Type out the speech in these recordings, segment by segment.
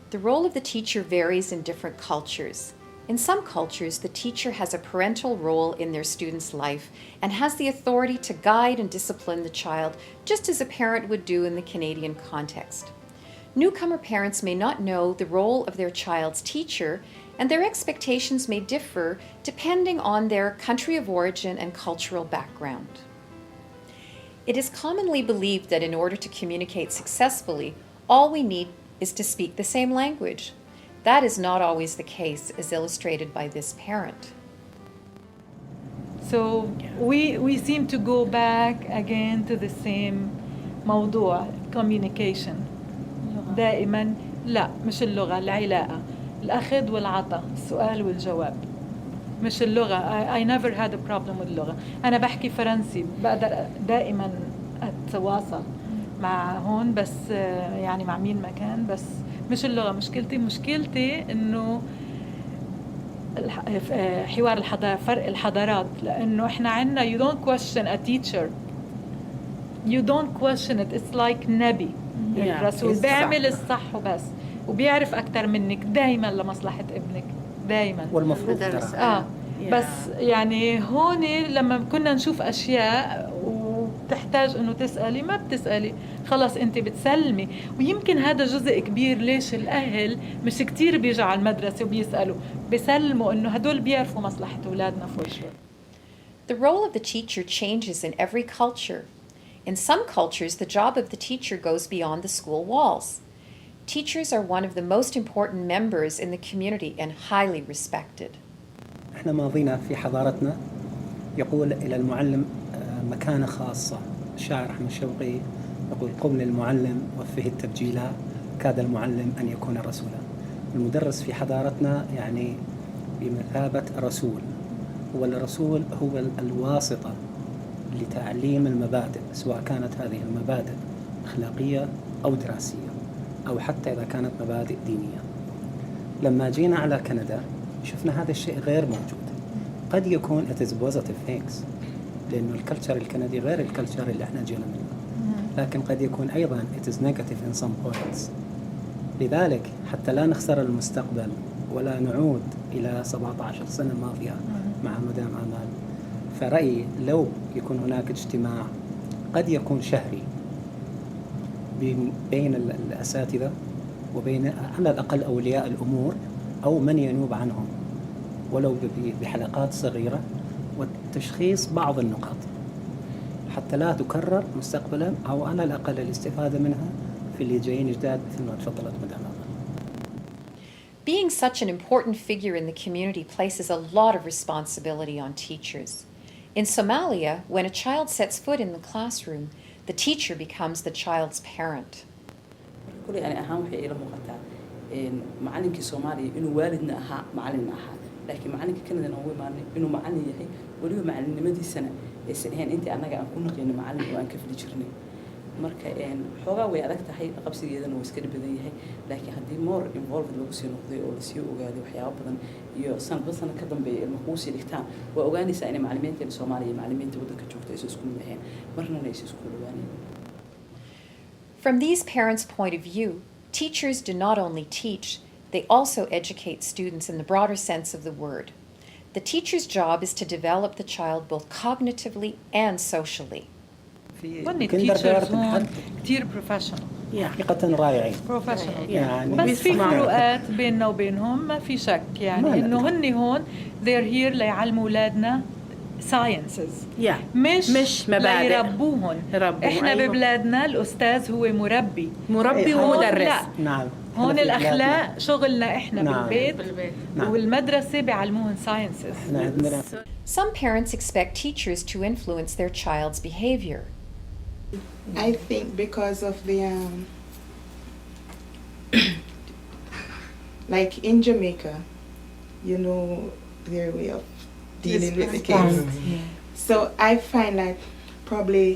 The role of the teacher varies in different cultures. In some cultures, the teacher has a parental role in their student's life and has the authority to guide and discipline the child just as a parent would do in the Canadian context. Newcomer parents may not know the role of their child's teacher, and their expectations may differ depending on their country of origin and cultural background. It is commonly believed that in order to communicate successfully, all we need is to speak the same language. That is not always the case, as illustrated by this parent. So we seem to go back again to the same موضوع communication. دائما لا مش اللغة، العلاقة، الأخذ والعطاء، السؤال والجواب، مش اللغة. I never had a problem with اللغة. أنا بحكي فرنسي، بقدر دائما أتواصل مع هون، بس يعني مع مين ما كان، بس مش اللغة مشكلتي إنه حوار الحضارة، فرق الحضارات، لأنه إحنا عنا you don't question a teacher, you don't question it, it's like نبي. الرسول بيعمل الصح وبس، وبيعرف أكتر منك دايما لمصلحة ابنك دايما، والمفروض بس يعني هون لما كنا نشوف أشياء وتحتاج إنه تسألي ما بتسألي، خلاص أنت بتسلمي. ويمكن هذا جزء كبير ليش الأهل مش كتير بيجوا على المدرسة وبيسألوا، بيسلموا إنه هدول بيعرفوا مصلحة أولادنا for sure. The role of the teacher changes in every culture. In some cultures, the job of the teacher goes beyond the school walls. Teachers are one of the most important members in the community and highly respected. احنا ماضينا في حضارتنا يقول إلى المعلم مكانة خاصة. الشاعر أحمد شوقي يقول قول المعلم وفه التبجيلا كاد المعلم أن يكون رسولا. المدرس في حضارتنا يعني بمثابة رسول، هو الرسول هو الواسطة لتعليم المبادئ، سواء كانت هذه المبادئ أخلاقية أو دراسية أو حتى إذا كانت مبادئ دينية. لما جينا على كندا شفنا هذا الشيء غير موجود. قد يكون it is positive things لأنه الكلتشر الكندي غير الكلتشر اللي احنا جينا منه، لكن قد يكون أيضا it is negative in some points. لذلك حتى لا نخسر المستقبل ولا نعود إلى 17 سنة ماضية مع مدام آمال، فرأيي لو يكون هناك اجتماع قد يكون شهري بين الأساتذة وبين على الأقل أولياء الأمور أو من ينوب عنهم، ولو بحلقات صغيرة وتشخيص بعض النقاط حتى لا تكرر مستقبلا، أو على الأقل الاستفادة منها في اللي جايين جداد مثل ما تفضلت مدام آمال. Being such an important figure in the community places a lot of responsibility on teachers. In Somalia, when a child sets foot in the classroom, the teacher becomes the child's parent. كل أنا أهم وحي إلى مقطع معلم كصومالي إنه والدنا معلمنا لكن معلم كندا هو إنه معلم يحي وليه معلم مدي سنة السنين أنت أنا قاعد أكون قينا معلم وأنا كيف ليشرني مركا حوجا ويعرفت هاي قبسي جدا وسكر بدي هاي لكن هدي مور involved لو سيو نقضي أو سيو وقاعد وحياة بدن يصير بس أنا كدم بالمقوسي لكتان وأغاني سأني معلمين الصومالية معلمين تودك تشوفت إيش سكول مهين مرنا ليش سكول واني. From these parents' point of view, teachers do not only teach, they also educate students in the broader sense of the word. The teacher's job is to develop the child both cognitively and socially. teachers هون كتير professional. حقيقة رائعين. professional. يعني بس في فروقات بيننا وبينهم ما في شك يعني إنه هني هون they're here ليعلموا أولادنا sciences. مش مبادئ يربوهن. إحنا ببلادنا الأستاذ هو مربي ومدرس. نعم. هون الأخلاق شغلنا إحنا بالبيت والمدرسة بيعلموهن sciences. Some parents expect teachers to influence their child's behavior. I think because of the like in Jamaica, you know, their way of dealing with the kids. So I find like probably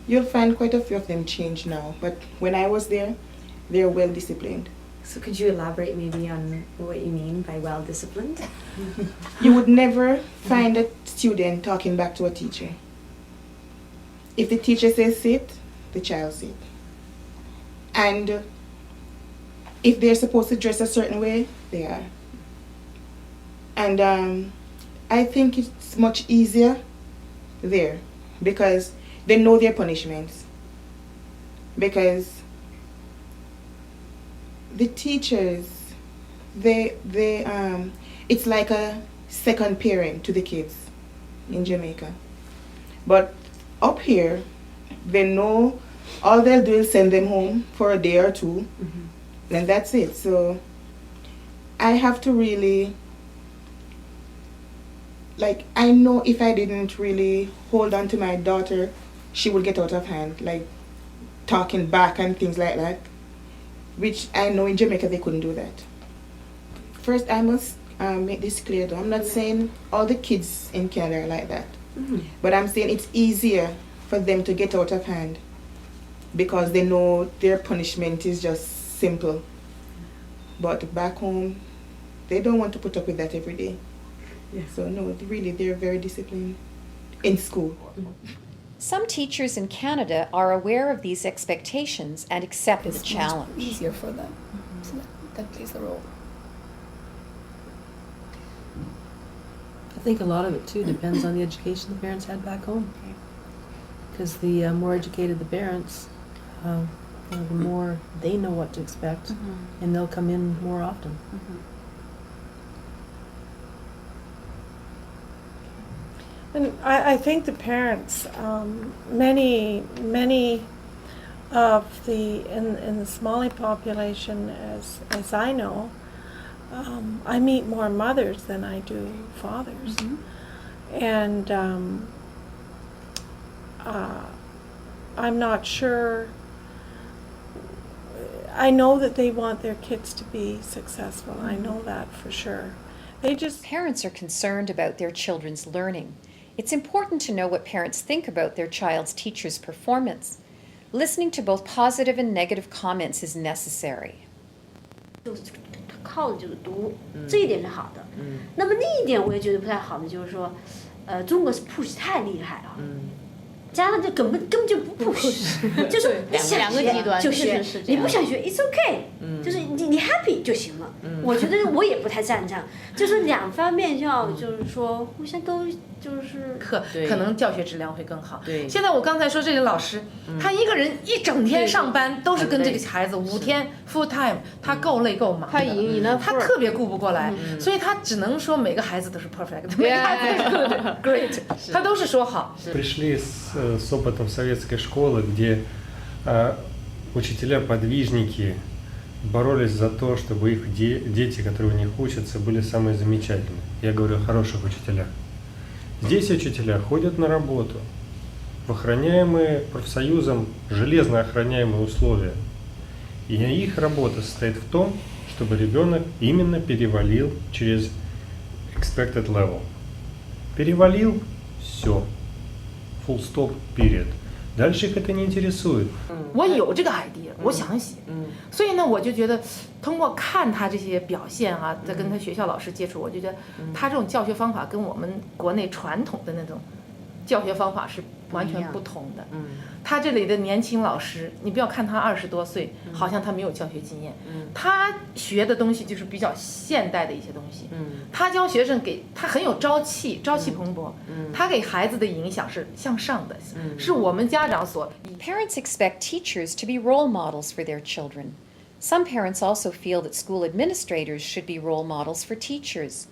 you'll find quite a few of them change now, but when I was there, they're well disciplined. So could you elaborate maybe on what you mean by well disciplined? You would never find a student talking back to a teacher. If the teacher says sit, the child sit. And if they're supposed to dress a certain way, they are. And I think it's much easier there because they know their punishments. Because the teachers, they it's like a second parent to the kids in Jamaica. But up here, they know all they'll do is send them home for a day or two, and that's it. So I have to really, like, I know if I didn't really hold on to my daughter, she would get out of hand, like talking back and things like that, which I know in Jamaica they couldn't do that. First, I must make this clear though. I'm not saying all the kids in Canada are like that, but I'm saying it's easier for them to get out of hand because they know their punishment is just simple. But back home, they don't want to put up with that every day. Yeah. So no, really, they're very disciplined in school. Some teachers in Canada are aware of these expectations and accept the challenge. Easier for them. So that plays a role. I think a lot of it too depends on the education the parents had back home. Because the more educated the parents, the more they know what to expect, and they'll come in more often. And I think the parents, many of the in the Somali population, as I know, I meet more mothers than I do fathers, and I'm not sure. I know that they want their kids to be successful. I know that for sure. They just Parents are concerned about their children's learning. It's important to know what parents think about their child's teacher's performance. Listening to both positive and negative comments is necessary. 就是靠着这个读，这一点是好的。那么另一点我也觉得不太好的就是说，中国是 push 太厉害了，加上就根本就不 push， 就说你想学就学，你不想学 it's okay，就是你 happy 就行了。我觉得我也不太赞成，就是两方面要就是说互相都就是可能教学质量会更好。对现在我刚才说这个老师，他一个人一整天上班都是跟这个孩子5天 full time， 他够累够忙的，他特别顾不过来，所以他只能说每个孩子都是 perfect， 每个孩子都是 great， 他都是说好。Пришли с опытом советской школы, где учителя-подвижники боролись за то, чтобы их дети, которые у них учатся, были самые замечательные. Я говорю о хороших учителях. Здесь учителя ходят на работу в охраняемые профсоюзом, железно охраняемые условия. И их работа состоит в том, чтобы ребенок именно перевалил через expected level. Перевалил – все. Full stop, period. Дальше их это не интересует. 我有这个 idea， 我想写，所以呢，我就觉得通过看他这些表现啊，再跟他学校老师接触，我就觉得他这种教学方法跟我们国内传统的那种教学方法是完全不同的。他这里的年轻老师，你不要看他20多岁，好像他没有教学经验，他学的东西就是比较现代的一些东西。他教学生他很有朝气，朝气蓬勃。他给孩子的影响是向上的，是我们家长所。Parents expect teachers to be role models for their children. Some parents also feel that school administrators should be role models for teachers.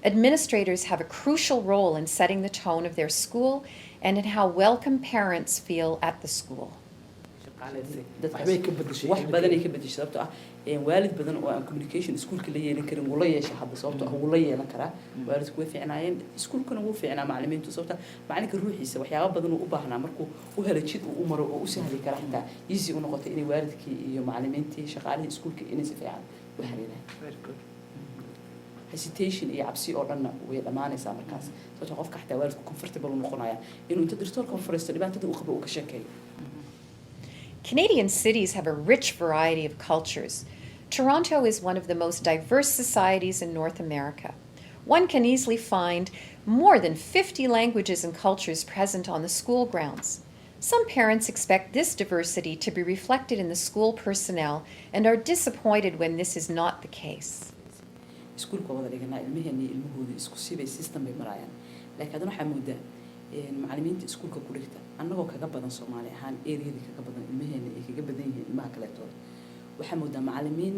Administrators have a crucial role in setting the tone of their school and in how welcome parents feel at the school. wax badanay ka bedeshay sababtoo ah waalid badan oo aan communication iskuulka la yeelan karin wuu la yeeshay hadda sababtoo ah wuu la yeelan karaa waalidku way fiicnaayeen iskuulkana wuu fiicnaa macallimiintu sababta macalinka ruuxiisa waxyaabo badan uu u baahnaa markuu u helo jid uu u maro oo u sahli kara xitaa easy u noqotay inay waalidkii iyo macallimiintii shaqaalihii iskuulka inay si fiican u xiriiraan hesitation iyo cabsi oo dhanna way dhamaanaysaa markaas sababtoo qofka xitaa waalidku comfortable u noqonaya inuu inta dirtoorka u fariisto dhibaatada uu qabo uu ka sheekeeyo. Canadian cities have a rich variety of cultures. Toronto is one of the most diverse societies in North America. One can easily find more than 50 languages and cultures present on the school grounds. Some parents expect this diversity to be reflected in the school personnel and are disappointed when this is not the case. iskuulka wada dhiganaa ilmaheena iyo ilmahooda isku sibay system bay maraayaan laakiin haddana waxaa moodaa macallimiinta iskuulka ku dhigta annagoo kaga badan Soomaali ahaan ereyada kaga badan ilmaheena ay kaga badan yihiin ilmaha kaleetooda waxaa moodaa macallimiin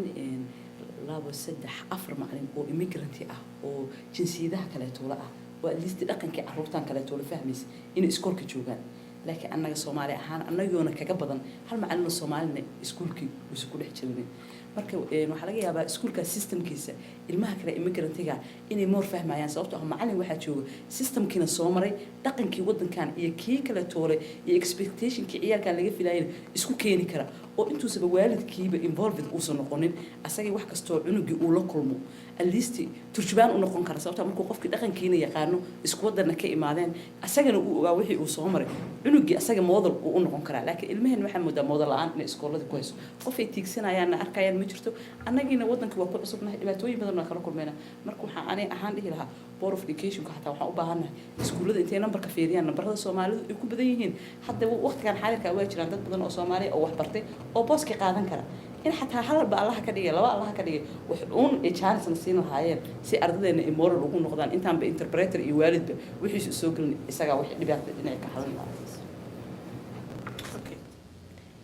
2 3 4 macallin oo immigrant ah oo jinsiyadaha kaleetooda ah oo at least dhaqankii carruurtan kaleetooda fahmaysa inay iskoolka joogaan laakiin annaga Soomaali ahaan annagoona kaga badan hal macallin oo Soomaalina iskuulkii uu ku dhex jirin marka waxa laga yaabaa iskuulka systemkiisa ilmaha kale immigrantiga inay more fahmayaan sababtoo ah macallin waxa jooga systemkiina soo maray dhaqankii wadankan iyo kii kale toole iyo expectationkii ciyaalka laga filayay isku keeni kara oo intuusaba waalidkiiba involved uu soo noqonin asagii wax kasto cunugii uu la kulmo at least turjubaan u noqon kara sababtoo markuu qofkii dhaqankiina yaqaano isku wadana ka imaadeen asagana uu ogaa wixii uu soo maray cunugii asaga model uu u noqon kara laakiin ilmahan waxa moodaa model aan in iskoolada ku hayso qof ay tiigsanayaan arkayaan ma jirto annagiina wadanka waa ku cusubnahay dhibaatooyin badan kala kulmayna marka waxa aanay ahaan dhihi lahaa board of education ka xataa waxaan u baahanahay iskuulada intee numberka fiiriyaan numberada Soomaalidu ay ku badan yihiin hadda waqtigan xaadirka waa jiraan dad badan oo Soomaali oo wax bartay oo booski qaadan kara in xataa hal ba Allah ka dhigay laba Allah ka dhigay wax uun ee chance na siin lahaayeen si ardadeena ay moral ugu noqdaan intaan ba interpreter iyo waalidba wixii soo galin isaga wax dhibaato inay ka hadlan lahaayeen.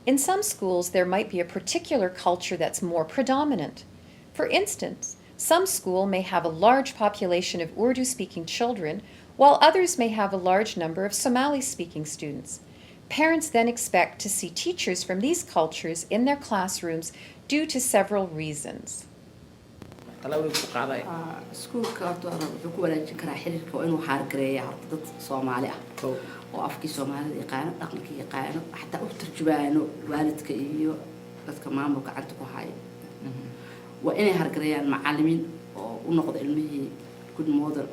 In some schools, there might be a particular culture that's more predominant. For instance, some school may have a large population of Urdu-speaking children, while others may have a large number of Somali-speaking students. Parents then expect to see teachers from these cultures in their classrooms due to several reasons. iskuulka horta wuxuu ku wanaajin karaa xiriirka waa inuu xaargareeyaa horta dad Soomaali ah oo afkii Soomaalida yaqaan dhaqankii yaqaan xataa u tarjumaano waalidka iyo dadka maamulka gacanta ku haya waa inay hargareeyaan macallimiin oo u noqdo ilmihii good model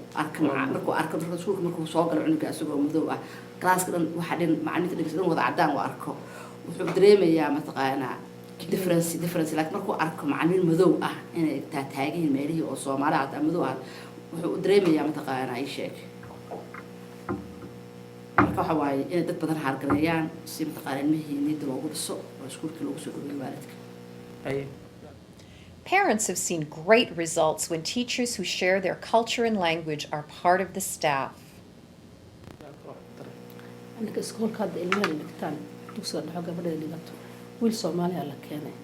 markuu arko iskuulka markuu soo galo cunuga asagoo madow ah class-ka dhan waxa dhin macallinta dhigsan wada cadaan oo arko wuxuu dareemayaa mataqaanaa difference like markuu arko macallin madow ah inay taageen meelihii oo Soomaali ah madow ah wuxuu dareemayaa mataqaanaa ay sheeg marka waxa waaye in dad badan hargareeyaan si mataqaanaa ilmihii niyad loogu dhiso oo iskuulka loogu soo dhaweeyo waalidka Parents have seen great results when teachers who share their culture and language are part of the staff. Anaka iskoolka hadda ilmaha dhigtaan dugsiga dhexe gabadha dhigato wiil Soomaali ah la keenay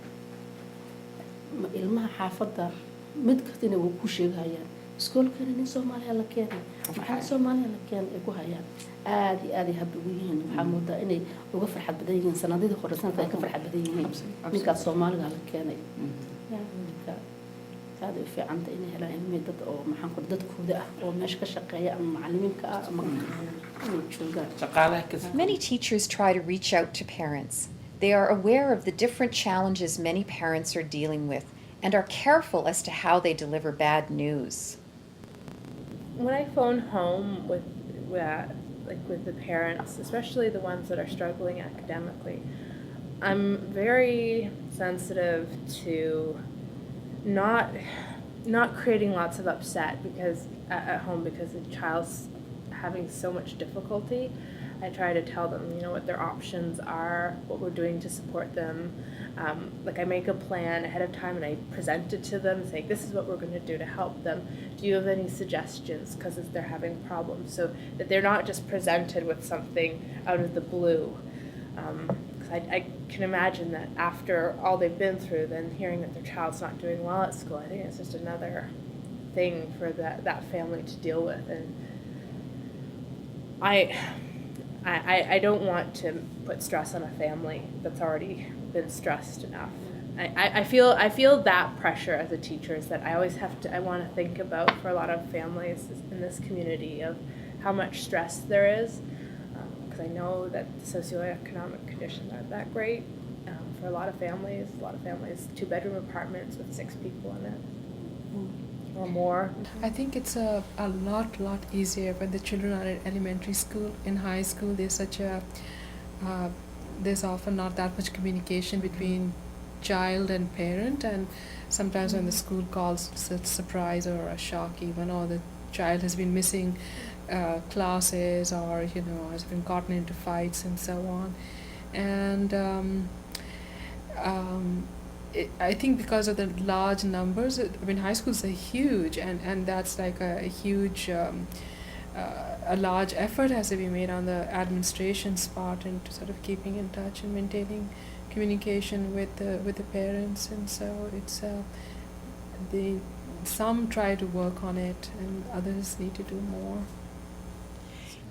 ilmaha xaafadda mid kastina wuu ku sheegayaan iskoolkana nin Soomaali ah la keenay maxaa Soomaali ah la keenay ay ku hayaan aad iyo aad habbi ugu yihiin waxaa moodaa inay uga farxad badan yihiin sanadihii hore sanadka ay ka farxad badan yihiin ninkaas Soomaaliga la keenay هذا في عند إنه هلا علمي ضد أو محنكر ضد كودا أو مش كشقية أم معلمين Many teachers try to reach out to parents. They are aware of the different challenges many parents are dealing with and are careful as to how they deliver bad news. When I phone home with the parents, especially the ones that are struggling academically, I'm very sensitive to not creating lots of upset because at home because the child's having so much difficulty. I try to tell them, what their options are, what we're doing to support them. I make a plan ahead of time and I present it to them, saying this is what we're going to do to help them. Do you have any suggestions because they're having problems? So that they're not just presented with something out of the blue. I can imagine that after all they've been through, then hearing that their child's not doing well at school, I think it's just another thing for that family to deal with. And I don't want to put stress on a family that's already been stressed enough. I feel that pressure as a teacher is that I always I want to think about for a lot of families in this community of how much stress there is. I know that the socioeconomic conditions aren't that great for a lot of families. 2-bedroom apartments with 6 people in it or more. I think it's a lot easier when the children are in elementary school. In high school, there's often not that much communication between child and parent, and sometimes when the school calls, it's a surprise or a shock even, or the child has been missing classes, or has been gotten into fights and so on. And I think because of the large numbers, high schools are huge, and that's like a huge, a large effort has to be made on the administration's part into sort of keeping in touch and maintaining communication with the parents. And so it's some try to work on it, and others need to do more.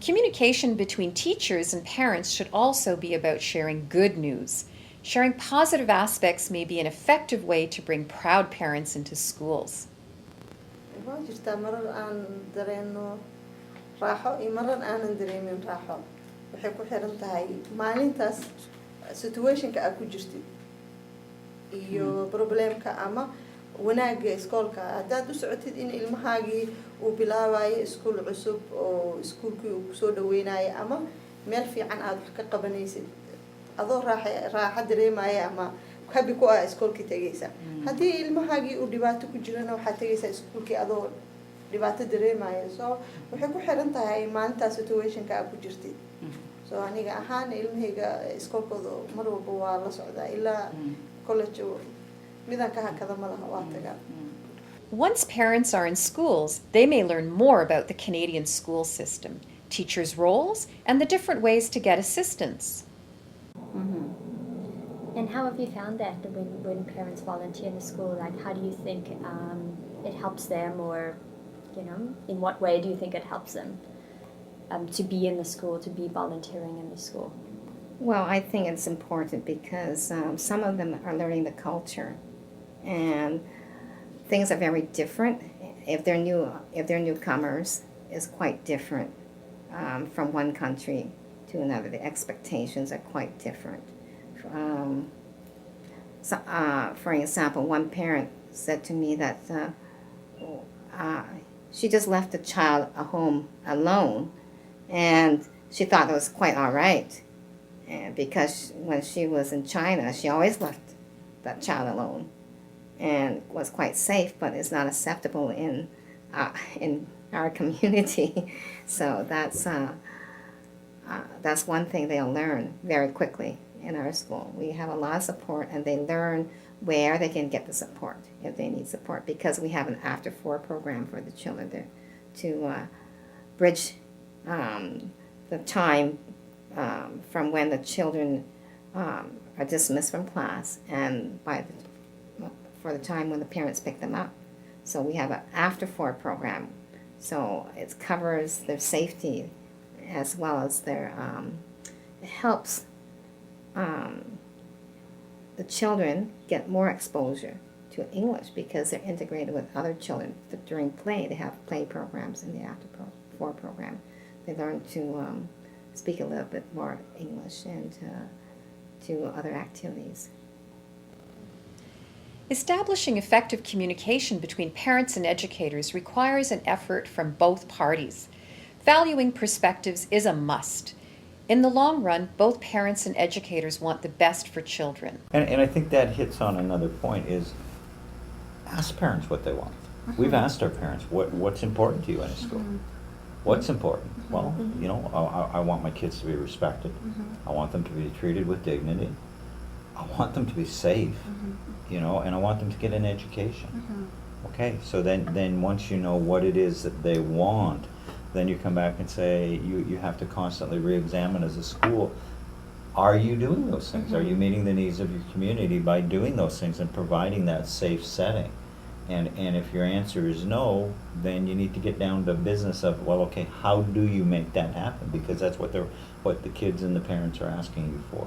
Communication between teachers and parents should also be about sharing good news. Sharing positive aspects may be an effective way to bring proud parents into schools. waa jirtaa marar aan dareeno raaxo iyo marar aanan dareemin raaxo. Waxay ku xiran tahay maalintaas situationka aad ku jirtid iyo problemka ama wanaaga iskoolka. Haddaad u socotid in ilmahaagii uu bilaabayo iskuul cusub oo iskuulkii uu kusoo dhaweynayo ama meel fiican aad wax ka qabanaysid adoo raaxa dareemaya ama happy ku ah iskoolkii tagaysa. Haddii ilmahaagii uu dhibaato ku jirana waxaad tagaysaa iskuulkii adoo dhibaato dareemaya. So waxay ku xiran tahay maalintaas situationka aad ku jirtid. So aniga ahaan ilmahayga iskoolkooda mar walba waa la socdaa ilaa college midaan ka hakada ma laha waa tagaa. Once parents are in schools, they may learn more about the Canadian school system, teachers' roles, and the different ways to get assistance. And how have you found that when parents volunteer in the school? Like, how do you think it helps them, or, in what way do you think it helps them to be in the school, to be volunteering in the school? Well, I think it's important because some of them are learning the culture, and things are very different. If they're newcomers, it's quite different from one country to another. The expectations are quite different. For example, one parent said to me that she just left the child at home alone, and she thought it was quite all right. And because when she was in China, she always left that child alone, and was quite safe. But it's not acceptable in our community. So that's one thing they'll learn very quickly in our school. We have a lot of support, and they learn where they can get the support if they need support, because we have an after-4 program for the children to bridge the time from when the children are dismissed from class and for the time when the parents pick them up. So we have an after-4 program. So it covers their safety as well as their, it helps the children get more exposure to English because they're integrated with other children. During play, they have play programs in the after-4 program. They learn to speak a little bit more English and do other activities. Establishing effective communication between parents and educators requires an effort from both parties. Valuing perspectives is a must. In the long run, both parents and educators want the best for children. And I think that hits on another point is ask parents what they want. We've asked our parents, what's important to you in a school? What's important? Well, I want my kids to be respected. I want them to be treated with dignity. I want them to be safe, and I want them to get an education. Okay, so then once you know what it is that they want, then you come back and say you have to constantly re-examine as a school, are you doing those things? Are you meeting the needs of your community by doing those things and providing that safe setting? And if your answer is no, then you need to get down to business of, well, okay, how do you make that happen? Because that's what the kids and the parents are asking you for.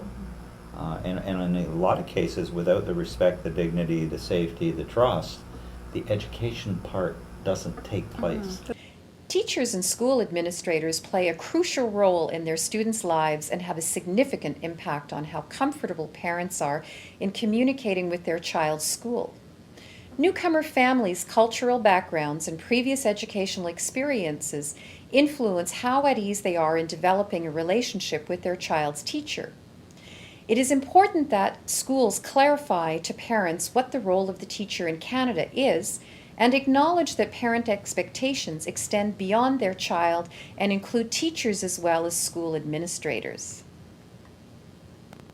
And in a lot of cases, without the respect, the dignity, the safety, the trust, the education part doesn't take place. Teachers and school administrators play a crucial role in their students' lives and have a significant impact on how comfortable parents are in communicating with their child's school. Newcomer families' cultural backgrounds and previous educational experiences influence how at ease they are in developing a relationship with their child's teacher. It is important that schools clarify to parents what the role of the teacher in Canada is and acknowledge that parent expectations extend beyond their child and include teachers as well as school administrators.